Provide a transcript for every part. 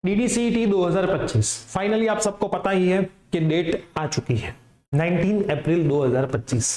DDCET 2025 finally आप सबको पता ही है कि डेट आ चुकी है 19 अप्रैल 2025।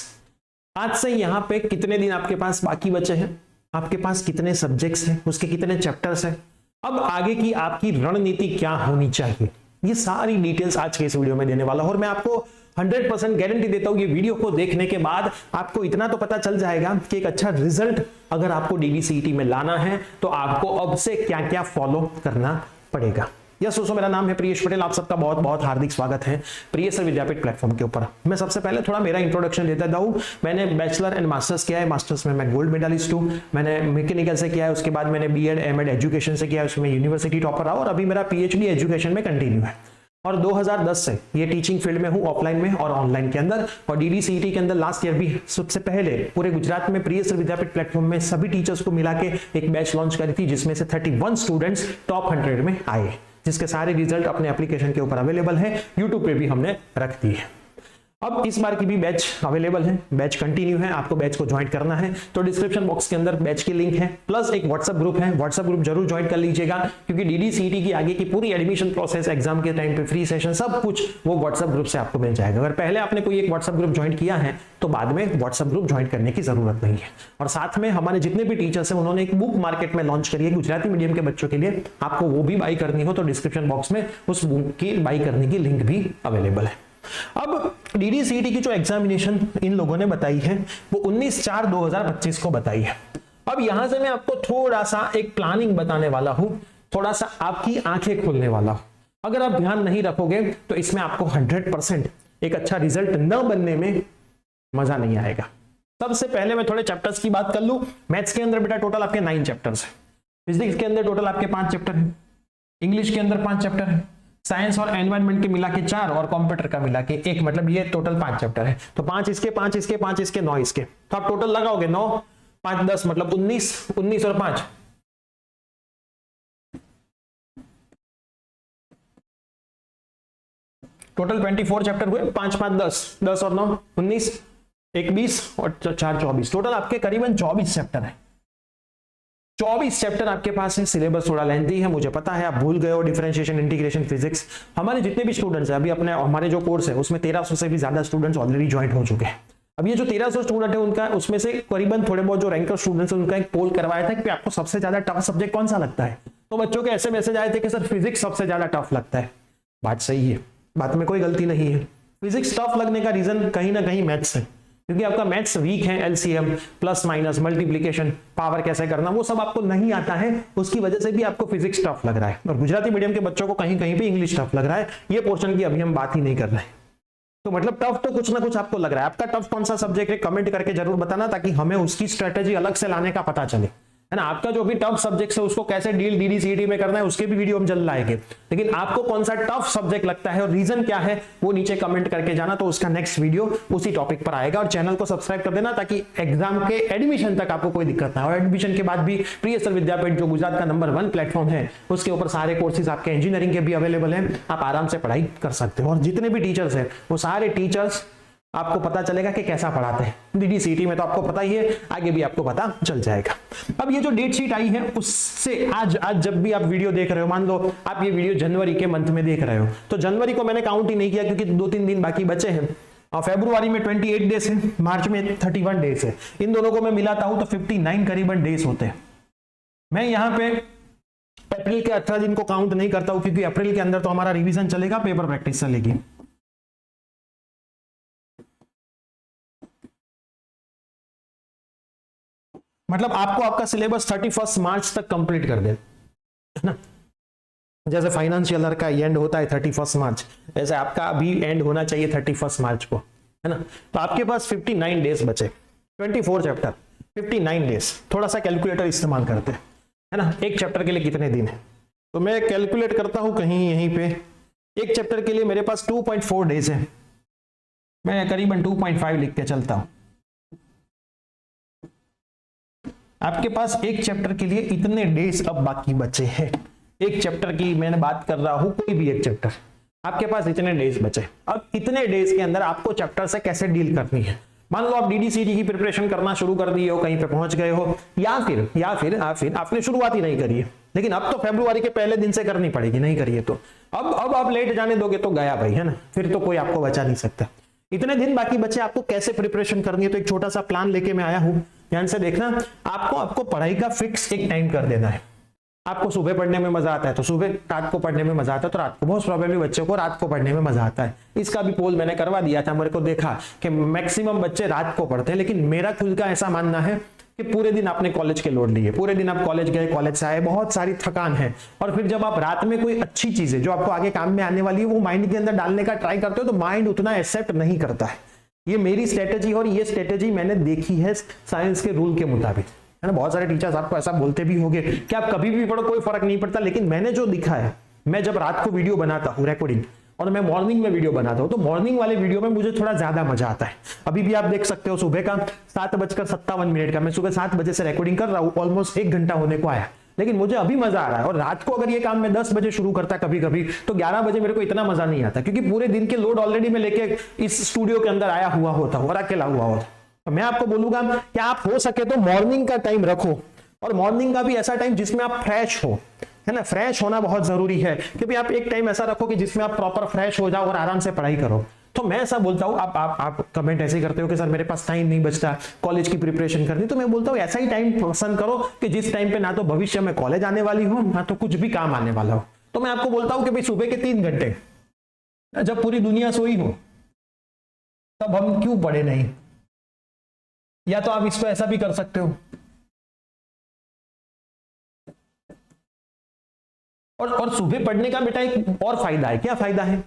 आज से यहाँ पे कितने दिन आपके पास बाकी बचे हैं, आपके पास कितने सब्जेक्ट्स हैं, उसके कितने चैप्टर्स हैं, अब आगे की आपकी रणनीति क्या होनी चाहिए, ये सारी डिटेल्स आज के इस वीडियो में देने वाला हूं। और मैं आपको 100% गारंटी देता हूं, ये वीडियो को देखने के बाद आपको इतना तो पता चल जाएगा कि एक अच्छा रिजल्ट अगर आपको DDCET में लाना है तो आपको अब से क्या क्या फॉलो करना पड़ेगा। यस दोस्तों, मेरा नाम है प्रियेश पटेल, आप सबका बहुत बहुत हार्दिक स्वागत है प्रियेश विद्यापीठ प्लेटफॉर्म के ऊपर। मैं सबसे पहले थोड़ा मेरा इंट्रोडक्शन देता हूं। मैंने बैचलर एंड मास्टर्स किया है, मास्टर्स में मैं गोल्ड मेडलिस्ट हूं, मैंने मैकेनिकल से किया है, उसके बाद मैंने B.Ed M.Ed एजुकेशन से किया है, उसमें यूनिवर्सिटी टॉपर रहा और अभी मेरा PhD एजुकेशन में कंटिन्यू है। और 2010 से ये टीचिंग फील्ड में हूं, ऑफलाइन में और ऑनलाइन के अंदर। और DDCET के अंदर लास्ट ईयर भी सबसे पहले पूरे गुजरात में प्रियेश विद्यापीठ प्लेटफॉर्म में सभी टीचर्स को मिला के एक बैच लॉन्च करी थी, जिसमें से 31 स्टूडेंट्स टॉप 100 में आए, जिसके सारे रिजल्ट अपने एप्लीकेशन के ऊपर अवेलेबल है, यूट्यूब पे भी हमने रख दी है। अब इस बार की भी बैच अवेलेबल है, बैच कंटिन्यू है, आपको बैच को ज्वाइन करना है तो डिस्क्रिप्शन बॉक्स के अंदर बैच की लिंक है, प्लस एक व्हाट्सएप ग्रुप है, व्हाट्सएप ग्रुप जरूर ज्वाइन कर लीजिएगा, क्योंकि DDCET की आगे की पूरी एडमिशन प्रोसेस, एग्जाम के टाइम पे फ्री सेशन सब कुछ वो व्हाट्सएप ग्रुप से आपको मिल जाएगा। अगर पहले आपने कोई एक व्हाट्सएप ग्रुप ज्वाइन किया है तो बाद में व्हाट्सएप ग्रुप ज्वाइन करने की जरूरत नहीं है। और साथ में हमारे जितने भी टीचर्स हैं उन्होंने एक बुक मार्केट में लॉन्च करी है गुजराती मीडियम के बच्चों के लिए, आपको वो भी बाई करनी हो तो डिस्क्रिप्शन बॉक्स में उस बुक की बाई करने की लिंक भी अवेलेबल है। अब DDCET की जो एग्जामिनेशन इन लोगों ने बताई है वो 19/4/2025 को बताई है। अब यहां से मैं आपको थोड़ा सा एक प्लानिंग बताने वाला हूं, थोड़ा सा आपकी आंखें खोलने वाला हूं। अगर आप ध्यान नहीं रखोगे तो इसमें आपको 100% एक अच्छा रिजल्ट न बनने में मजा नहीं आएगा। सबसे पहले मैं थोड़े चैप्टर्स की बात कर लूं। मैथ्स के अंदर बेटा टोटल आपके 9 चैप्टर्स है, फिजिक्स के अंदर टोटल आपके 5 चैप्टर है, इंग्लिश के अंदर 5 चैप्टर है, साइंस और एनवायरनमेंट के मिला के 4 और कंप्यूटर का मिला के 1, मतलब ये टोटल 5 चैप्टर है। तो 5 इसके 5 इसके 5 इसके 9 इसके, तो आप टोटल लगाओगे 9 5 10 मतलब 19 19 और 5 टोटल 24 चैप्टर हुए। 5 5 10 10 और 9 19 1 20 और 4 24, टोटल आपके करीबन 24 चैप्टर है। 24 चैप्टर आपके पास है। सिलेबस थोड़ा लेंथी है, मुझे पता है, आप भूल गए हो डिफरेंशिएशन, इंटीग्रेशन, फिजिक्स। हमारे जितने भी स्टूडेंट्स हैं अभी अपने हमारे जो कोर्स है उसमें 1300 से भी ज्यादा स्टूडेंट्स ऑलरेडी ज्वाइन हो चुके हैं। अब ये जो 1300 स्टूडेंट है उनका, उसमें से करीबन थोड़े बहुत जो रैंकर स्टूडेंट्स हैं उनका एक पोल करवाया था कि आपको सबसे ज्यादा टफ सब्जेक्ट कौन सा लगता है। तो बच्चों के ऐसे मैसेज आए थे कि सर फिजिक्स सबसे ज्यादा टफ लगता है। बात सही है, बात में कोई गलती नहीं है। फिजिक्स टफ लगने का रीजन कहीं ना कहीं मैथ्स है, क्योंकि आपका मैथ्स वीक है। LCM, plus minus, multiplication, power कैसे करना, वो सब आपको नहीं आता है, उसकी वजह से भी आपको फिजिक्स टफ लग रहा है। और गुजराती मीडियम के बच्चों को कहीं कहीं पे इंग्लिश टफ लग रहा है। ये पोर्शन की अभी हम बात ही नहीं कर रहे हैं। तो मतलब टफ तो कुछ ना कुछ आपको लग रहा है। आपका टफ कौन सा सब्जेक्ट है कमेंट करके जरूर बताना, ताकि हमें उसकी स्ट्रेटेजी अलग से लाने का पता चले, है ना। आपका जो भी टफ सब्जेक्ट है उसको कैसे डील DDCET में करना है उसके भी वीडियो हम जल्द लाएंगे, लेकिन आपको कौन सा टफ सब्जेक्ट लगता है और रीजन क्या है वो नीचे कमेंट करके जाना, तो उसका नेक्स्ट वीडियो उसी टॉपिक पर आएगा। और चैनल को सब्सक्राइब कर देना ताकि एग्जाम के एडमिशन तक आपको कोई दिक्कत ना हो। और एडमिशन के बाद भी प्रियेश विद्यापीठ जो गुजरात का नंबर 1 प्लेटफॉर्म है उसके ऊपर सारे कोर्सेज आपके इंजीनियरिंग के भी अवेलेबल है, आप आराम से पढ़ाई कर सकते हो। और जितने भी टीचर्स हैं वो सारे टीचर्स आपको पता चलेगा कि कैसा पढ़ाते हैं। DDCET में तो आपको पता ही है, आगे भी आपको पता चल जाएगा। अब ये जो डेट शीट आई है उससे आज जब भी आप वीडियो देख रहे हो, मान लो आप ये वीडियो जनवरी के मंथ में देख रहे हो, तो जनवरी को मैंने काउंट ही नहीं किया क्योंकि 2-3 दिन बाकी बचे हैं। और फरवरी में 28 डेज है, मार्च में 31 डेज है, इन दोनों को मैं मिलाता हूं तो 59 करीबन डेज होते हैं। मैं यहाँ पे अप्रैल के 18 दिन को काउंट नहीं करता हूं, क्योंकि अप्रैल के अंदर तो हमारा रिविजन चलेगा, पेपर प्रैक्टिस चलेगी। मतलब आपको आपका सिलेबस 31 मार्च तक कंप्लीट कर दे, है ना। जैसे फाइनेंशियल ईयर का एंड होता है 31 मार्च, ऐसे आपका भी एंड होना चाहिए 31 मार्च को, है ना। तो आपके पास 59 डेज बचे, 24 चैप्टर, 59 डेज। थोड़ा सा कैलकुलेटर इस्तेमाल करते हैं, है ना। एक चैप्टर के लिए कितने दिन है, तो मैं कैलकुलेट करता हूं कहीं यहीं पे। एक चैप्टर के लिए मेरे पास 2.4 डेज है, मैं करीबन 2.5 लिख के चलता हूं। आपके पास एक चैप्टर के लिए इतने डेज अब बाकी बचे हैं। एक चैप्टर की मैंने बात कर रहा हूं, कोई भी एक चैप्टर, आपके पास इतने डेज बचे। अब इतने डेज के अंदर आपको चैप्टर से कैसे डील करनी है। मान लो आप DDCET की प्रिपरेशन करना शुरू कर दिए हो, कहीं पे पहुंच गए हो, या फिर आपने शुरुआत ही नहीं करी है, लेकिन अब तो फरवरी के पहले दिन से करनी पड़ेगी, नहीं करिए तो अब आप लेट जाने दोगे तो गया भाई, है ना, फिर तो कोई आपको बचा नहीं सकता। इतने दिन बाकी बचे, आपको कैसे प्रिपरेशन करनी है, तो एक छोटा सा प्लान लेके मैं आया हूं, ध्यान से देखना। आपको पढ़ाई का फिक्स एक टाइम कर देना है। आपको सुबह पढ़ने में मजा आता है तो सुबह, रात को पढ़ने में मजा आता है तो रात को। बहुत प्रॉब्लम बच्चों को रात को पढ़ने में मजा आता है, इसका भी पोल मैंने करवा दिया था। मेरे को देखा कि मैक्सिमम बच्चे रात को पढ़ते हैं, लेकिन मेरा खुद का ऐसा मानना है कि पूरे दिन आपने कॉलेज के लोड लिए, पूरे दिन आप कॉलेज गए, कॉलेज से आए, बहुत सारी थकान है, और फिर जब आप रात में कोई अच्छी चीज है जो आपको आगे काम में आने वाली है वो माइंड के अंदर डालने का ट्राई करते हो तो माइंड उतना एक्सेप्ट नहीं करता है। ये मेरी स्ट्रेटेजी, और ये स्ट्रेटेजी मैंने देखी है साइंस के रूल के मुताबिक, है ना। बहुत सारे टीचर्स आपको ऐसा बोलते भी होंगे कि आप कभी भी पढ़ो कोई फर्क नहीं पड़ता, लेकिन मैंने जो दिखा है, मैं जब रात को वीडियो बनाता हूँ रिकॉर्डिंग और मैं मॉर्निंग में वीडियो बनाता हूँ तो मॉर्निंग वाले वीडियो में मुझे थोड़ा ज्यादा मजा आता है। अभी भी आप देख सकते हो सुबह का 7:57 का मैं सुबह 7 बजे से रिकॉर्डिंग कर रहा हूँ, ऑलमोस्ट 1 घंटा होने को आया, लेकिन मुझे अभी मजा आ रहा है। और रात को अगर ये काम मैं 10 बजे शुरू करता कभी कभी तो 11 बजे मेरे को इतना मजा नहीं आता, क्योंकि पूरे दिन के लोड ऑलरेडी मैं लेके इस स्टूडियो के अंदर आया हुआ होता हूँ और अकेला हुआ होता। तो मैं आपको बोलूंगा कि आप हो सके तो मॉर्निंग का टाइम रखो, और मॉर्निंग का भी ऐसा टाइम जिसमें आप फ्रेश हो, है ना। फ्रेश होना बहुत जरूरी है, क्योंकि आप एक टाइम ऐसा रखो कि जिसमें आप प्रॉपर फ्रेश हो जाओ और आराम से पढ़ाई करो। तो मैं ऐसा बोलता हूं, आप कमेंट ऐसे करते हो कि सर मेरे पास टाइम नहीं बचता कॉलेज की प्रिपरेशन करनी, तो मैं बोलता हूं ऐसा ही टाइम पसंद करो कि जिस टाइम पे ना तो भविष्य में कॉलेज आने वाली हो ना तो कुछ भी काम आने वाला हो। तो मैं आपको बोलता हूं कि भाई सुबह के 3 घंटे जब पूरी दुनिया सोई हो तब हम क्यों पढ़े नहीं। या तो आप इसको ऐसा भी कर सकते हो, और सुबह पढ़ने का बेटा एक और फायदा है। क्या फायदा है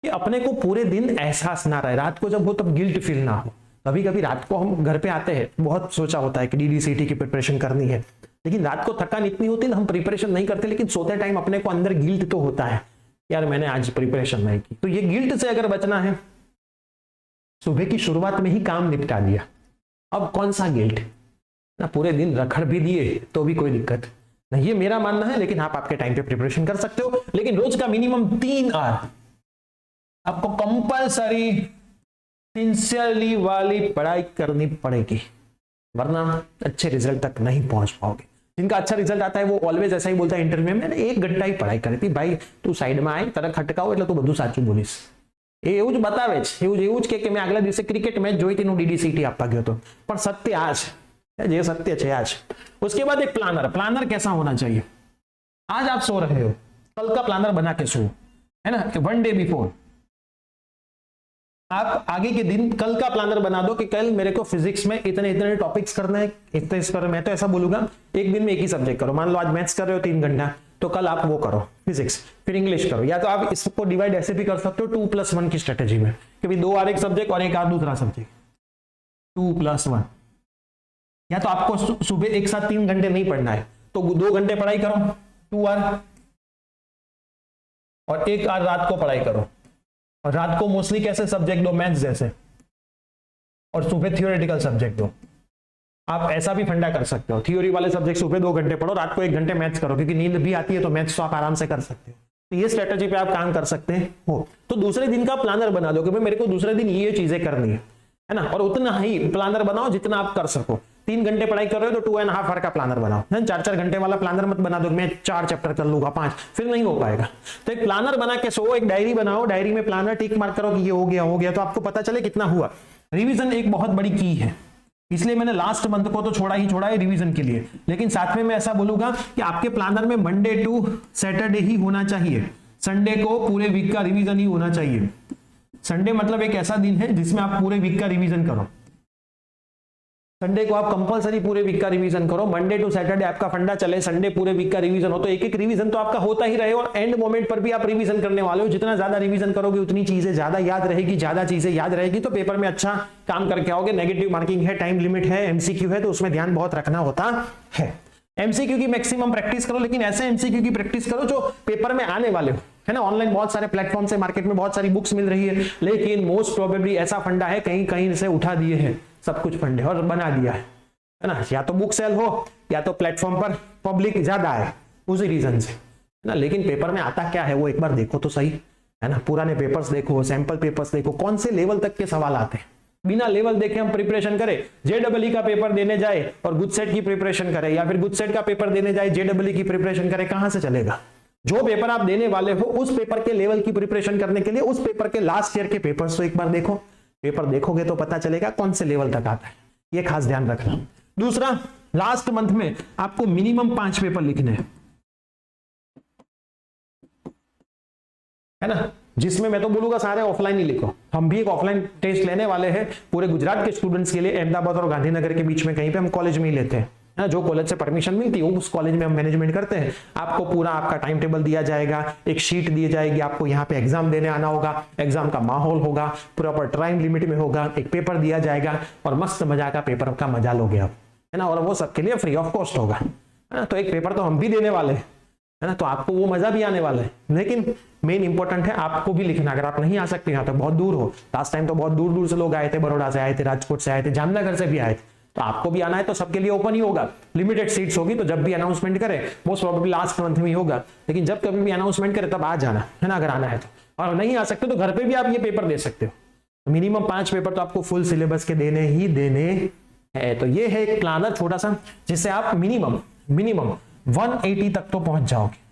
कि अपने को पूरे दिन एहसास ना रहे, रात को जब हो तब गिल्ट फील ना हो। कभी कभी रात को हम घर पे आते हैं, बहुत सोचा होता है कि DDCT की प्रिपरेशन करनी है, लेकिन रात को थकान इतनी होती है हम प्रिपरेशन नहीं करते, लेकिन सोते टाइम अपने को अंदर गिल्ट तो होता है, यार मैंने आज प्रिपरेशन नहीं की। तो ये गिल्ट से अगर बचना है, सुबह की शुरुआत में ही काम निपटा दिया, अब कौन सा गिल्ट ना, पूरे दिन रखड़ भी दिए तो भी कोई दिक्कत नहीं। ये मेरा मानना है, लेकिन आप आपके टाइम पे प्रिपरेशन कर सकते हो, लेकिन रोज का मिनिमम 3 आवर आपको कंपलसरी सिंसियरली वाली पढ़ाई करनी पड़ेगी, वरना अच्छे रिजल्ट तक नहीं पहुंच पाओगे। जिनका अच्छा रिजल्ट आता है वो ऑलवेज ऐसा ही बोलता है इंटरव्यू में, मैंने 1 घंटा ही पढ़ाई करी थी। भाई तू साइड में आए तरह खटकाओ એટલે તું બધું સાચું બોલીશ, એવું જ બતાવે છે, એવું જ કે મેં આગલા દિવસે ક્રિકેટ મેચ જોઈ હતી, DDCT આપવા ગયો હતો, પણ સત્ય આ છે, ये सत्य है आज। उसके बाद एक प्लानर कैसा होना चाहिए। आज आप सो रहे हो, कल का प्लानर बना के सो, है ना, 1 डे बिफोर आप आगे के दिन कल का प्लानर बना दो कि कल मेरे को फिजिक्स में इतने इतने टॉपिक्स करना है, इतने इस पर। मैं तो ऐसा बोलूंगा एक दिन में एक ही सब्जेक्ट करो। मान लो आज मैथ्स कर रहे हो 3 घंटा, तो कल आप वो करो फिजिक्स, फिर इंग्लिश करो। या तो आप इसको डिवाइड ऐसे भी कर सकते हो 2+1 की स्ट्रेटेजी में, कि भाई 2 और एक सब्जेक्ट और एक और दूसरा सब्जेक्ट, 2+1। या तो आपको सुबह एक साथ 3 घंटे नहीं पढ़ना है तो 2 घंटे पढ़ाई करो 2 आवर, और 1 आवर रात को पढ़ाई करो। और रात को मोस्टली कैसे सब्जेक्ट दो, मैथ्स जैसे, और सुबह थियोरेटिकल सब्जेक्ट दो। आप ऐसा भी फंडा कर सकते हो, थ्योरी वाले सब्जेक्ट सुबह 2 घंटे पढ़ो, रात को 1 घंटे मैथ्स करो, क्योंकि नींद भी आती है तो मैथ्स तो आप आराम से कर सकते हो। तो ये स्ट्रेटेजी पे आप काम कर सकते हो। तो दूसरे दिन का प्लानर बना दो कि भाई मेरे को दूसरे दिन ये चीजें करनी है ना, और उतना ही प्लानर बनाओ जितना आप कर सको। 3 घंटे पढ़ाई कर रहे हो तो 2.5 आवर का प्लानर बनाओ, 4-4 घंटे वाला प्लानर मत बना दो, मैं 4 चैप्टर कर लूंगा 5, फिर नहीं हो पाएगा। तो एक प्लानर बना के सो, एक डायरी बनाओ, डायरी में प्लानर टिक मार्क करो कि ये हो गया, तो आपको पता चले कितना हुआ। रिवीजन एक बहुत बड़ी की है, इसलिए मैंने लास्ट मंथ को तो छोड़ा है रिवीजन के लिए, लेकिन साथ में मैं ऐसा बोलूंगा कि आपके प्लानर में मंडे टू सैटरडे ही होना चाहिए, संडे को पूरे वीक का रिवीजन ही होना चाहिए। संडे मतलब एक ऐसा दिन है जिसमें आप पूरे वीक का रिवीजन करो, संडे को आप कंपलसरी पूरे वीक का रिवीजन करो। मंडे टू सैटरडे आपका फंडा चले, संडे पूरे वीक का रिवीजन हो, तो एक एक रिवीजन तो आपका होता ही रहे, और एंड मोमेंट पर भी आप रिवीजन करने वाले हो। जितना ज्यादा रिवीजन करोगे उतनी चीजें ज्यादा याद रहेगी, ज्यादा चीजें याद रहेगी तो पेपर में अच्छा काम करके आओगे। नेगेटिव मार्किंग है, टाइम लिमिट है, MCQ है, तो उसमें ध्यान बहुत रखना होता है। MCQ की मैक्सिमम प्रैक्टिस करो, लेकिन ऐसे MCQ की प्रैक्टिस करो जो पेपर में आने वाले हो, है ना। ऑनलाइन बहुत सारे प्लेटफॉर्म से मार्केट में बहुत सारी बुक्स मिल रही है, लेकिन मोस्ट प्रोबेबली ऐसा फंडा है कहीं कहीं से उठा दिए हैं सब कुछ फंडे और बना दिया है ना। या तो बुक सेल हो या तो प्लेटफॉर्म पर पब्लिक ज्यादा है उसी रीजन से ना। लेकिन पेपर में आता क्या है वो एक बार देखो तो सही, है ना। पुराने पेपर्स देखो, सैंपल पेपर्स देखो, कौन से लेवल तक के सवाल आते हैं, बिना लेवल देखे हम प्रिपरेशन करें, JEE का पेपर देने जाए और गुड सेट की प्रिपरेशन करें, या फिर गुड सेट का पेपर देने जाए JEE की प्रिपरेशन करें, कहां से चलेगा? जो पेपर आप देने वाले हो उस पेपर के लेवल की प्रिपरेशन करने के लिए उस पेपर के लास्ट ईयर के पेपर्स तो एक बार देखो, पेपर देखोगे तो पता चलेगा कौन से लेवल तक आता है, ये खास ध्यान रखना। दूसरा, लास्ट मंथ में आपको मिनिमम 5 पेपर लिखने हैं, है ना, जिसमें मैं तो बोलूंगा सारे ऑफलाइन ही लिखो। हम भी एक ऑफलाइन टेस्ट लेने वाले हैं पूरे गुजरात के स्टूडेंट्स के लिए, अहमदाबाद और गांधीनगर के बीच में कहीं पे हम कॉलेज में ही लेते हैं, है ना, जो कॉलेज से परमिशन मिलती है उस कॉलेज में हम मैनेजमेंट करते हैं। आपको पूरा आपका टाइम टेबल दिया जाएगा, एक शीट दी जाएगी, आपको यहाँ पे एग्जाम देने आना होगा, एग्जाम का माहौल होगा, प्रॉपर टाइम लिमिट में होगा, एक पेपर दिया जाएगा और मस्त मजा का पेपर का मजा लोगे आप, है ना, और वो सबके लिए फ्री ऑफ कॉस्ट होगा, है ना। तो एक पेपर तो हम भी देने वाले हैं, है ना, तो आपको वो मजा भी आने वाला है। लेकिन मेन इंपॉर्टेंट है आपको भी लिखना। अगर आप नहीं आ सकते यहाँ तो बहुत दूर हो, लास्ट टाइम तो बहुत दूर दूर से लोग आए थे, बड़ौदा से आए थे, राजकोट से आए थे, जामनगर से भी आए थे, तो आपको भी आना है तो सबके लिए ओपन ही होगा, लिमिटेड सीट्स होगी। तो जब भी अनाउंसमेंट करे, मोस्ट प्रोबेबली लास्ट मंथ में ही होगा, लेकिन जब कभी भी अनाउंसमेंट करे तब आ जाना, है ना, अगर आना है तो। और नहीं आ सकते तो घर पे भी आप ये पेपर दे सकते हो। मिनिमम 5 पेपर तो आपको फुल सिलेबस के देने ही देने है। तो ये है एक प्लानर छोटा सा, जिससे आप मिनिमम 180 तक तो पहुंच जाओगे।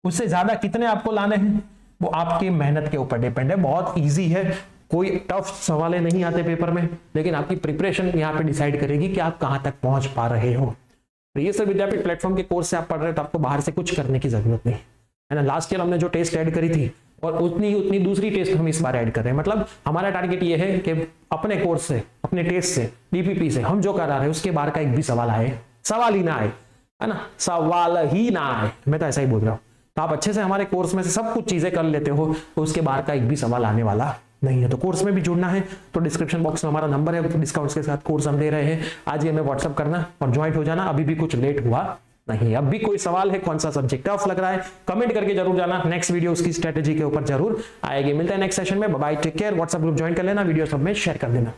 उससे ज्यादा कितने आपको लाने हैं वो आपकी मेहनत के ऊपर डिपेंड है। बहुत इजी है, कोई टफ सवाल नहीं आते पेपर में, लेकिन आपकी प्रिपरेशन यहाँ पे डिसाइड करेगी कि आप कहां तक पहुंच पा रहे हो। तो ये सब विद्यापीठ प्लेटफॉर्म के कोर्स से आप पढ़ रहे हो तो आपको बाहर से कुछ करने की जरूरत नहीं, है ना। लास्ट ईयर हमने जो टेस्ट ऐड करी थी और उतनी दूसरी टेस्ट हम इस बार ऐड कर रहे हैं। मतलब हमारा टारगेट ये है कि अपने कोर्स से, अपने टेस्ट से, DPP से हम जो करा रहे हैं उसके बाहर का एक भी सवाल आए, सवाल ही ना आए, है ना, सवाल ही ना आए, मैं तो ऐसा ही बोल रहा हूँ। तो आप अच्छे से हमारे कोर्स में से सब कुछ चीजें कर लेते हो तो उसके बाहर का एक भी सवाल आने वाला नहीं है। तो कोर्स में भी जुड़ना है तो डिस्क्रिप्शन बॉक्स में हमारा नंबर है, डिस्काउंट्स के साथ कोर्स हम दे रहे हैं। आज ही हमें व्हाट्सअप करना और ज्वाइंट हो जाना, अभी भी कुछ लेट हुआ नहीं। अब भी कोई सवाल है, कौन सा सब्जेक्ट टफ लग रहा है, कमेंट करके जरूर जाना। नेक्स्ट वीडियो उसकी स्ट्रेटेजी के ऊपर जरूर आएगी। मिलता है नेक्स्ट सेशन में। Bye, take care. WhatsApp group join कर लेना, वीडियो सब में शेयर कर देना।